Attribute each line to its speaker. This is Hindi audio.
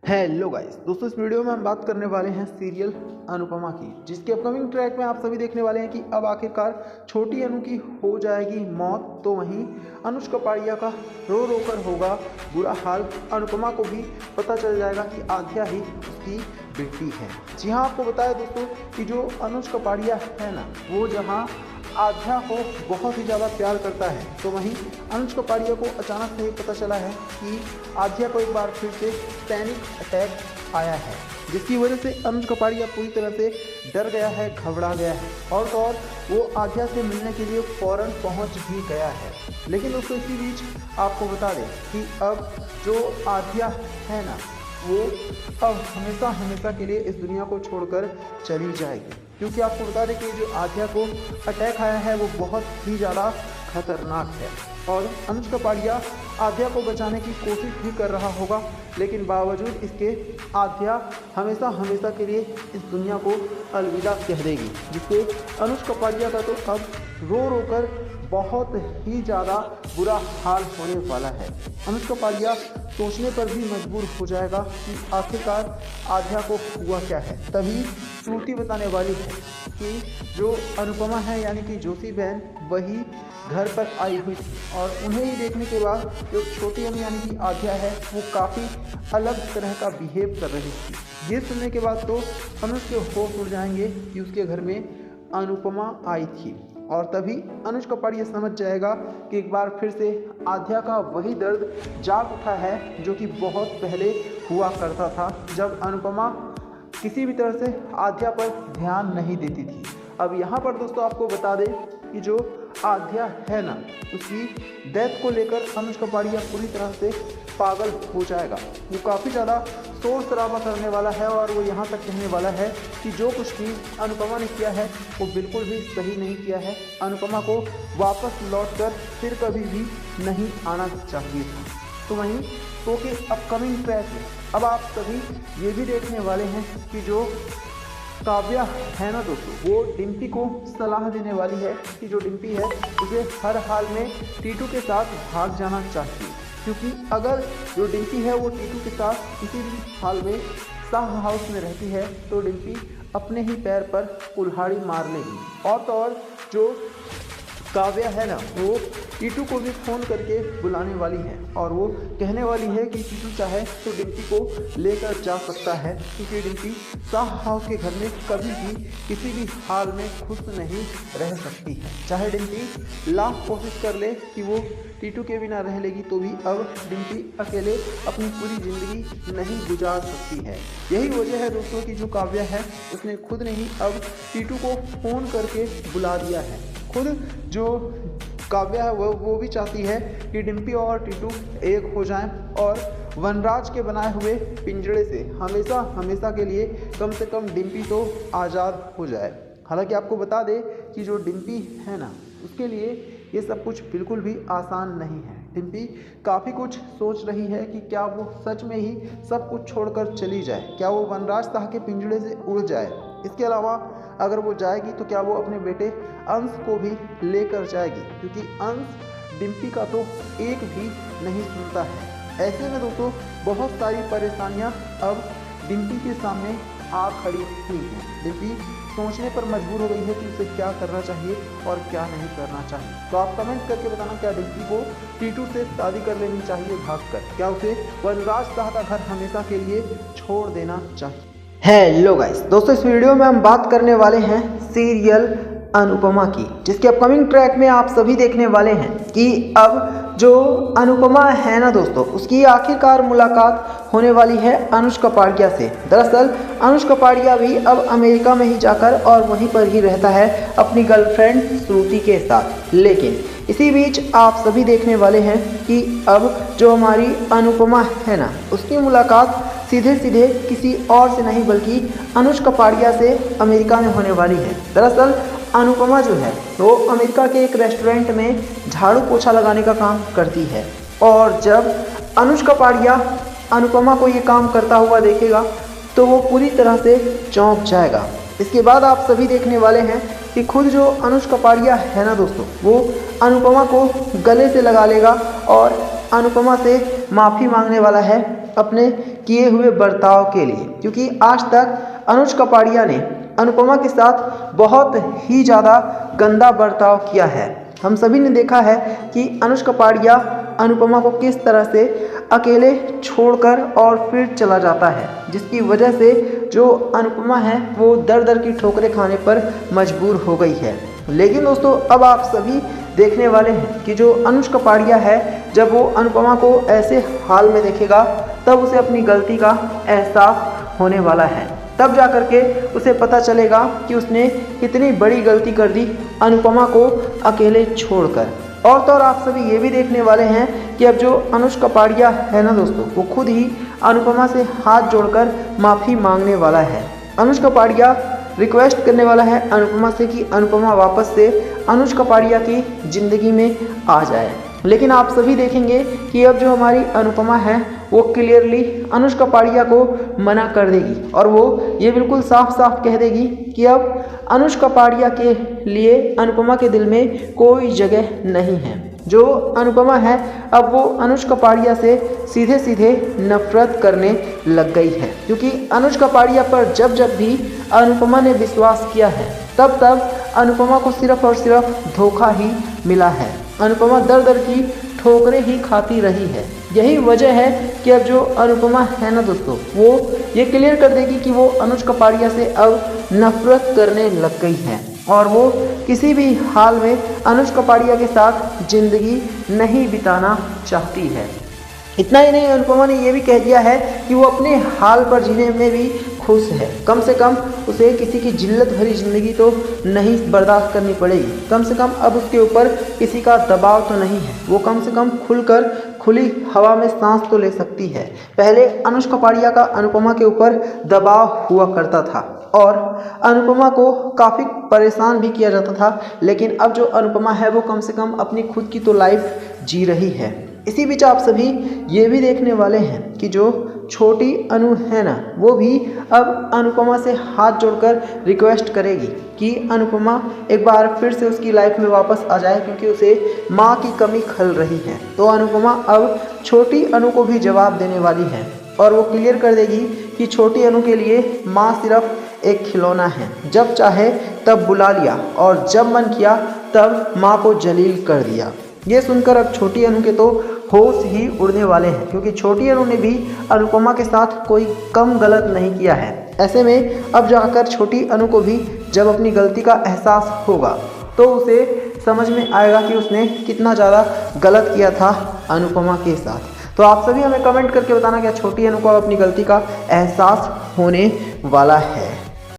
Speaker 1: हेलो गाइस दोस्तों, इस वीडियो में हम बात करने वाले हैं सीरियल अनुपमा की, जिसके अपकमिंग ट्रैक में आप सभी देखने वाले हैं कि अब आखिरकार छोटी अनु की हो जाएगी मौत, तो वहीं अनुज कपाड़िया का रो रो कर होगा बुरा हाल। अनुपमा को भी पता चल जाएगा कि आध्या ही उसकी बेटी है। जी हाँ, आपको बताया दोस्तों कि जो अनुज कपाड़िया है ना, वो जहाँ आध्या को बहुत ही ज़्यादा प्यार करता है, तो वहीं अनुज कपाड़िया को अचानक से पता चला है कि आध्या को एक बार फिर से पैनिक अटैक आया है, जिसकी वजह से अनुज कपाड़िया पूरी तरह से डर गया है, घबरा गया है और तो और वो आध्या से मिलने के लिए फ़ौरन पहुंच भी गया है। लेकिन दोस्तों इसी बीच आपको बता दें कि अब जो आध्या है ना, वो अब हमेशा हमेशा के लिए इस दुनिया को छोड़कर चली जाएगी, क्योंकि आपको बता दें कि जो आध्या को अटैक आया है वो बहुत ही ज़्यादा खतरनाक है और अनुज कपाड़िया आध्या को बचाने की कोशिश भी कर रहा होगा, लेकिन बावजूद इसके आध्या हमेशा हमेशा के लिए इस दुनिया को अलविदा कह देगी, जिससे अनुज कपाड़िया का तो अब रो रो कर बहुत ही ज़्यादा बुरा हाल होने वाला है। अनुज कपाड़िया सोचने पर भी मजबूर हो जाएगा कि आखिरकार आध्या को हुआ क्या है। तभी श्रुति बताने वाली है कि जो अनुपमा है यानी कि जोशी बहन, वही घर पर आई हुई थी और उन्हें ही देखने के बाद जो छोटी अनु यानी कि आध्या है वो काफ़ी अलग तरह का बिहेव कर रही थी। ये सुनने के बाद तो अनुज के होश उड़ जाएंगे कि उसके घर में अनुपमा आई थी और तभी अनुज कपाड़िया समझ जाएगा कि एक बार फिर से आध्या का वही दर्द जाग उठा है जो कि बहुत पहले हुआ करता था, जब अनुपमा किसी भी तरह से आध्या पर ध्यान नहीं देती थी। अब यहाँ पर दोस्तों आपको बता दें कि जो आध्या है ना, उसकी डेथ को लेकर अनुज कपाड़िया पूरी तरह से पागल हो जाएगा। वो काफ़ी ज़्यादा शोर शराबा करने वाला है और वो यहाँ तक कहने वाला है कि जो कुछ भी अनुपमा ने किया है वो बिल्कुल भी सही नहीं किया है। अनुपमा को वापस लौटकर फिर कभी भी नहीं आना चाहिए था। तो वहीं शो के अपकमिंग ट्रैक में अब आप सभी ये भी देखने वाले हैं कि जो काव्या है ना दोस्तों, वो डिम्पी को सलाह देने वाली है कि जो डिम्पी है उसे हर हाल में टीटू के साथ भाग जाना चाहिए, क्योंकि अगर जो डिम्पी है वो टीटू के साथ किसी भी हाल में शाह हाउस में रहती है तो डिम्पी अपने ही पैर पर कुल्हाड़ी मार लेगी। और तो और जो काव्या है ना, वो टीटू को भी फ़ोन करके बुलाने वाली है और वो कहने वाली है कि टीटू चाहे तो डिम्पी को लेकर जा सकता है, क्योंकि डिम्पी शाह हाउस के घर में कभी भी किसी भी हाल में खुश नहीं रह सकती है। चाहे डिम्पी लाख कोशिश कर ले कि वो टीटू के बिना रह लेगी, तो भी अब डिम्पी अकेले अपनी पूरी ज़िंदगी नहीं गुजार सकती है। यही वजह है दोस्तों कि जो काव्या है उसने खुद नहीं अब टीटू को फ़ोन करके बुला दिया है। खुद जो काव्या है वो भी चाहती है कि डिम्पी और टीटू एक हो जाएं और वनराज के बनाए हुए पिंजड़े से हमेशा हमेशा के लिए कम से कम डिम्पी तो आज़ाद हो जाए। हालांकि आपको बता दें कि जो डिम्पी है ना, उसके लिए ये सब कुछ बिल्कुल भी आसान नहीं है। डिम्पी काफ़ी कुछ सोच रही है कि क्या वो सच में ही सब कुछ छोड़कर चली जाए, क्या वो वनराज शाह के पिंजड़े से उड़ जाए। इसके अलावा अगर वो जाएगी तो क्या वो अपने बेटे अंश को भी लेकर जाएगी, क्योंकि अंश डिम्पी का तो एक भी नहीं सुनता है। ऐसे में दोस्तों बहुत सारी परेशानियां अब डिम्पी के सामने आ खड़ी हुई हैं। डिम्पी सोचने पर मजबूर हो गई है कि उसे क्या करना चाहिए और क्या नहीं करना चाहिए। तो आप कमेंट करके बताना, क्या डिम्पी को टीटू से शादी कर लेनी चाहिए भागकर, क्या उसे वनराज शाह का घर हमेशा के लिए छोड़ देना चाहिए। हेलो गाइस दोस्तों, इस वीडियो में हम बात करने वाले हैं सीरियल अनुपमा की, जिसके अपकमिंग ट्रैक में आप सभी देखने वाले हैं कि अब जो अनुपमा है ना दोस्तों, उसकी आखिरकार मुलाकात होने वाली है अनुज कपाड़िया से। दरअसल अनुज कपाड़िया भी अब अमेरिका में ही जाकर और वहीं पर ही रहता है अपनी गर्लफ्रेंड श्रुति के साथ। लेकिन इसी बीच आप सभी देखने वाले हैं कि अब जो हमारी अनुपमा है ना, उसकी मुलाकात सीधे सीधे किसी और से नहीं बल्कि अनुज कपाड़िया से अमेरिका में होने वाली है। दरअसल अनुपमा जो है वो अमेरिका के एक रेस्टोरेंट में झाड़ू पोछा लगाने का काम करती है और जब अनुज कपाड़िया अनुपमा को ये काम करता हुआ देखेगा तो वो पूरी तरह से चौंक जाएगा। इसके बाद आप सभी देखने वाले हैं कि खुद जो अनुज कपाड़िया है ना दोस्तों, वो अनुपमा को गले से लगा लेगा और अनुपमा से माफ़ी मांगने वाला है अपने किए हुए बर्ताव के लिए, क्योंकि आज तक अनुज कपाड़िया ने अनुपमा के साथ बहुत ही ज़्यादा गंदा बर्ताव किया है। हम सभी ने देखा है कि अनुज कपाड़िया अनुपमा को किस तरह से अकेले छोड़कर और फिर चला जाता है, जिसकी वजह से जो अनुपमा है वो दर दर की ठोकरें खाने पर मजबूर हो गई है। लेकिन दोस्तों अब आप सभी देखने वाले हैं कि जो अनुज कपाड़िया है, जब वो अनुपमा को ऐसे हाल में देखेगा तब उसे अपनी गलती का एहसास होने वाला है। तब जा कर के उसे पता चलेगा कि उसने कितनी बड़ी गलती कर दी अनुपमा को अकेले छोड़कर। और तो और आप सभी ये भी देखने वाले हैं कि अब जो अनुज कपाड़िया है ना दोस्तों, वो खुद ही अनुपमा से हाथ जोड़कर माफ़ी मांगने वाला है। अनुज कपाड़िया रिक्वेस्ट करने वाला है अनुपमा से कि अनुपमा वापस से अनुज कपाड़िया की ज़िंदगी में आ जाए। लेकिन आप सभी देखेंगे कि अब जो हमारी अनुपमा है वो क्लियरली अनुज कपाड़िया को मना कर देगी और वो ये बिल्कुल साफ साफ कह देगी कि अब अनुज कपाड़िया के लिए अनुपमा के दिल में कोई जगह नहीं है। जो अनुपमा है अब वो अनुज कपाड़िया से सीधे सीधे नफरत करने लग गई है, क्योंकि अनुज कपाड़िया पर जब जब भी अनुपमा ने विश्वास किया है तब तब अनुपमा को सिर्फ और सिर्फ धोखा ही मिला है। अनुपमा दर दर की ठोकरें ही खाती रही है। यही वजह है कि अब जो अनुपमा है ना दोस्तों, वो ये क्लियर कर देगी कि वो अनुज कपाड़िया से अब नफरत करने लग गई है और वो किसी भी हाल में अनुज कपाड़िया के साथ ज़िंदगी नहीं बिताना चाहती है। इतना ही नहीं, अनुपमा ने ये भी कह दिया है कि वो अपने हाल पर जीने में भी खुश है। कम से कम उसे किसी की जिल्लत भरी ज़िंदगी तो नहीं बर्दाश्त करनी पड़ेगी। कम से कम अब उसके ऊपर किसी का दबाव तो नहीं है। वो कम से कम खुलकर खुली हवा में सांस तो ले सकती है। पहले अनुज कपाड़िया का अनुपमा के ऊपर दबाव हुआ करता था और अनुपमा को काफ़ी परेशान भी किया जाता था, लेकिन अब जो अनुपमा है वो कम से कम अपनी खुद की तो लाइफ जी रही है। इसी बीच आप सभी ये भी देखने वाले हैं कि जो छोटी अनु है ना, वो भी अब अनुपमा से हाथ जोड़कर रिक्वेस्ट करेगी कि अनुपमा एक बार फिर से उसकी लाइफ में वापस आ जाए, क्योंकि उसे माँ की कमी खल रही है। तो अनुपमा अब छोटी अनु को भी जवाब देने वाली है और वो क्लियर कर देगी कि छोटी अनु के लिए माँ सिर्फ एक खिलौना है। जब चाहे तब बुला लिया और जब मन किया तब माँ को जलील कर दिया। ये सुनकर अब छोटी अनु के तो होश ही उड़ने वाले हैं, क्योंकि छोटी अनु ने भी अनुपमा के साथ कोई कम गलत नहीं किया है। ऐसे में अब जाकर छोटी अनु को भी जब अपनी गलती का एहसास होगा तो उसे समझ में आएगा कि उसने कितना ज़्यादा गलत किया था अनुपमा के साथ। तो आप सभी हमें कमेंट करके बताना क्या छोटी अनु को अपनी गलती का एहसास होने वाला है।